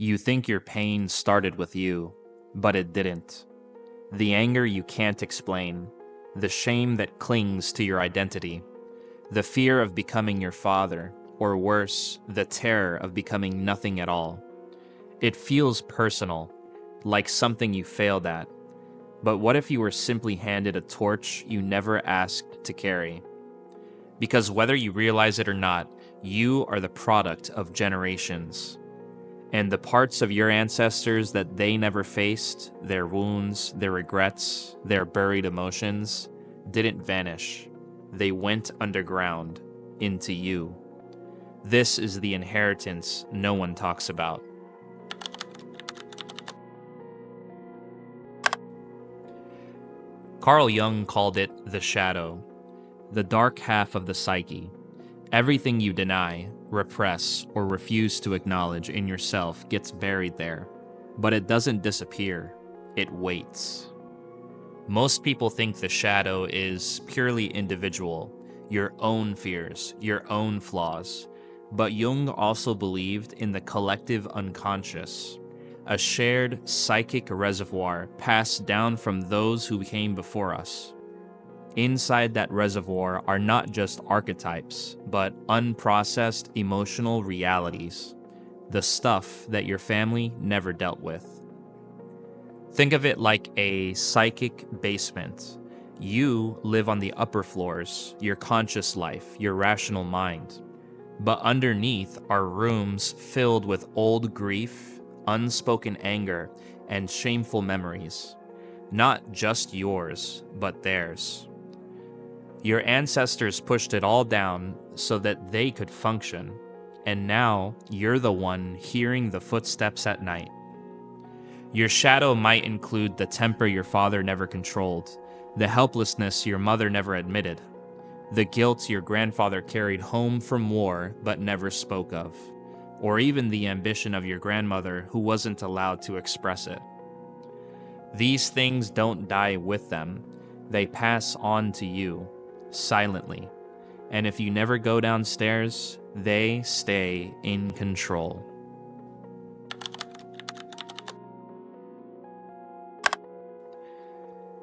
You think your pain started with you, but it didn't. The anger you can't explain, the shame that clings to your identity, the fear of becoming your father, or worse, the terror of becoming nothing at all. It feels personal, like something you failed at. But what if you were simply handed a torch you never asked to carry? Because whether you realize it or not, you are the product of generations. And the parts of your ancestors that they never faced, their wounds, their regrets, their buried emotions, didn't vanish. They went underground, into you. This is the inheritance no one talks about. Carl Jung called it the shadow, the dark half of the psyche. Everything you deny, repress, or refuse to acknowledge in yourself gets buried there, but it doesn't disappear, it waits. Most people think the shadow is purely individual, your own fears, your own flaws, but Jung also believed in the collective unconscious, a shared psychic reservoir passed down from those who came before us. Inside that reservoir are not just archetypes, but unprocessed emotional realities, the stuff that your family never dealt with. Think of it like a psychic basement. You live on the upper floors, your conscious life, your rational mind. But underneath are rooms filled with old grief, unspoken anger, and shameful memories. Not just yours, but theirs. Your ancestors pushed it all down so that they could function, and now you're the one hearing the footsteps at night. Your shadow might include the temper your father never controlled, the helplessness your mother never admitted, the guilt your grandfather carried home from war but never spoke of, or even the ambition of your grandmother who wasn't allowed to express it. These things don't die with them, they pass on to you, silently, and if you never go downstairs, they stay in control.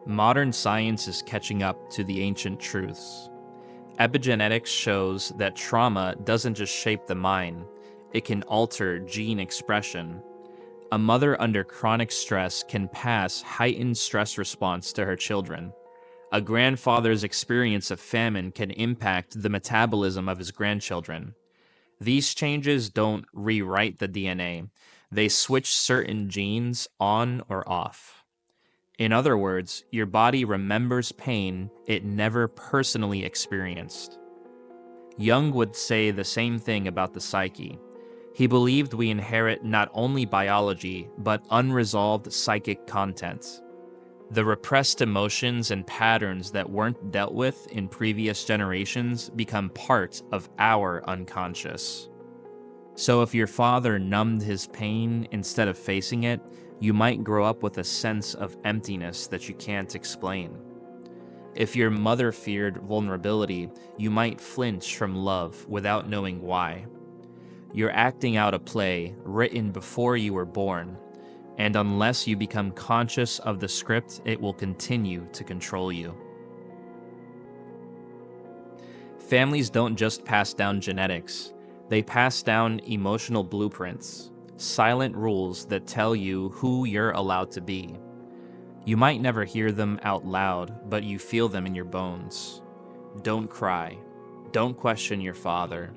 Modern science is catching up to the ancient truths. Epigenetics shows that trauma doesn't just shape the mind, it can alter gene expression. A mother under chronic stress can pass heightened stress response to her children. A grandfather's experience of famine can impact the metabolism of his grandchildren. These changes don't rewrite the DNA, they switch certain genes on or off. In other words, your body remembers pain it never personally experienced. Jung would say the same thing about the psyche. He believed we inherit not only biology, but unresolved psychic content. The repressed emotions and patterns that weren't dealt with in previous generations become part of our unconscious. So if your father numbed his pain instead of facing it, you might grow up with a sense of emptiness that you can't explain. If your mother feared vulnerability, you might flinch from love without knowing why. You're acting out a play written before you were born, and unless you become conscious of the script, it will continue to control you. Families don't just pass down genetics, they pass down emotional blueprints, silent rules that tell you who you're allowed to be. You might never hear them out loud, but you feel them in your bones. Don't cry. Don't question your father.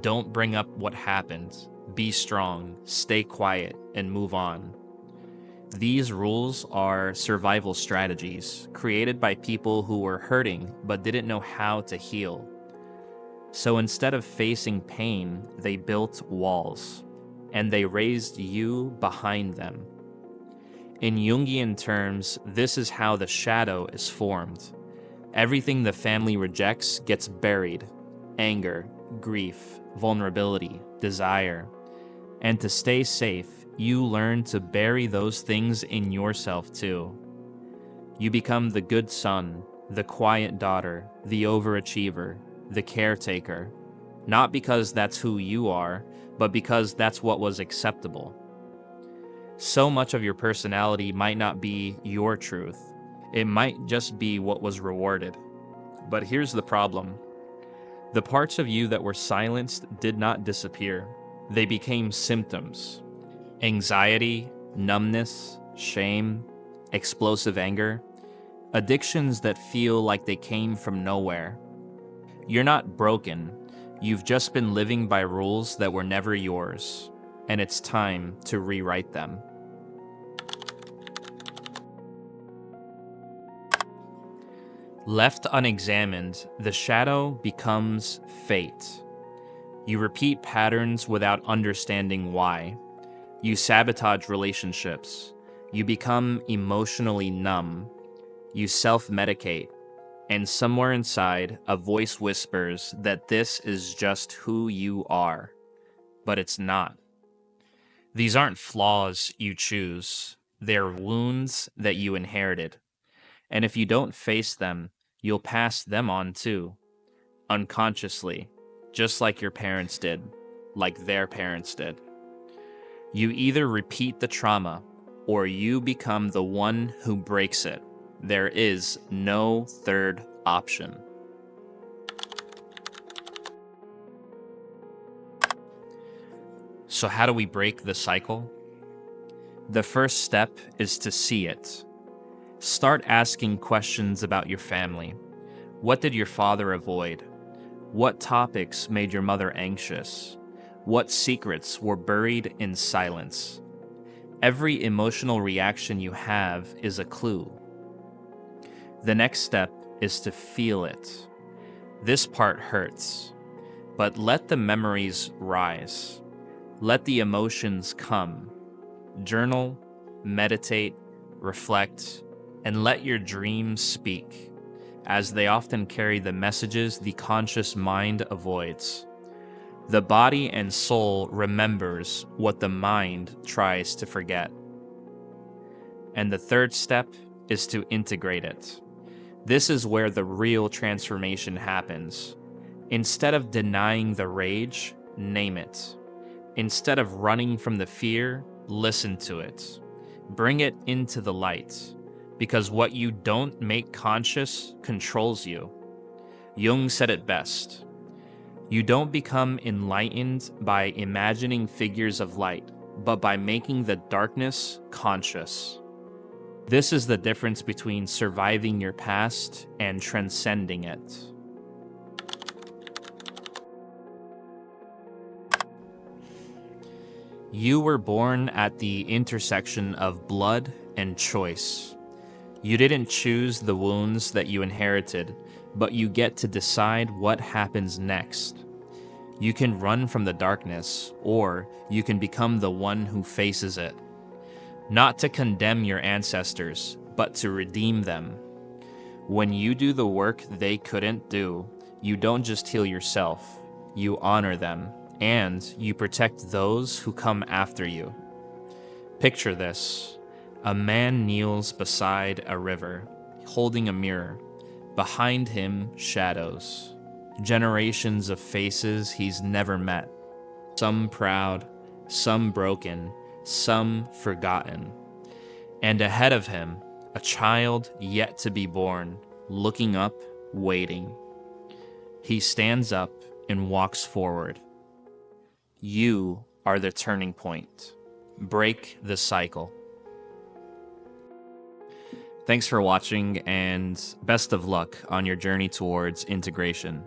Don't bring up what happened. Be strong, stay quiet, and move on. These rules are survival strategies created by people who were hurting but didn't know how to heal. So instead of facing pain, they built walls, and they raised you behind them. In Jungian terms, this is how the shadow is formed. Everything the family rejects gets buried: anger, grief, vulnerability, desire. And to stay safe, you learn to bury those things in yourself too. You become the good son, the quiet daughter, the overachiever, the caretaker, not because that's who you are, but because that's what was acceptable. So much of your personality might not be your truth. It might just be what was rewarded. But here's the problem. The parts of you that were silenced did not disappear. They became symptoms. Anxiety, numbness, shame, explosive anger, addictions that feel like they came from nowhere. You're not broken. You've just been living by rules that were never yours, and it's time to rewrite them. Left unexamined, the shadow becomes fate. You repeat patterns without understanding why. You sabotage relationships. You become emotionally numb. You self-medicate. And somewhere inside, a voice whispers that this is just who you are. But it's not. These aren't flaws you choose. They're wounds that you inherited. And if you don't face them, you'll pass them on too. Unconsciously. Just like your parents did. Like their parents did. You either repeat the trauma, or you become the one who breaks it. There is no third option. So how do we break the cycle? The first step is to see it. Start asking questions about your family. What did your father avoid? What topics made your mother anxious? What secrets were buried in silence? Every emotional reaction you have is a clue. The next step is to feel it. This part hurts, but let the memories rise. Let the emotions come. Journal, meditate, reflect, and let your dreams speak, as they often carry the messages the conscious mind avoids. The body and soul remembers what the mind tries to forget. And the third step is to integrate it. This is where the real transformation happens. Instead of denying the rage, name it. Instead of running from the fear, listen to it. Bring it into the light, because what you don't make conscious controls you. Jung said it best. You don't become enlightened by imagining figures of light, but by making the darkness conscious. This is the difference between surviving your past and transcending it. You were born at the intersection of blood and choice. You didn't choose the wounds that you inherited, but you get to decide what happens next. You can run from the darkness, or you can become the one who faces it. Not to condemn your ancestors, but to redeem them. When you do the work they couldn't do, you don't just heal yourself, you honor them, and you protect those who come after you. Picture this. A man kneels beside a river, holding a mirror. Behind him, shadows. Generations of faces he's never met. Some proud, some broken, some forgotten. And ahead of him, a child yet to be born, looking up, waiting. He stands up and walks forward. You are the turning point. Break the cycle. Thanks for watching, and best of luck on your journey towards integration.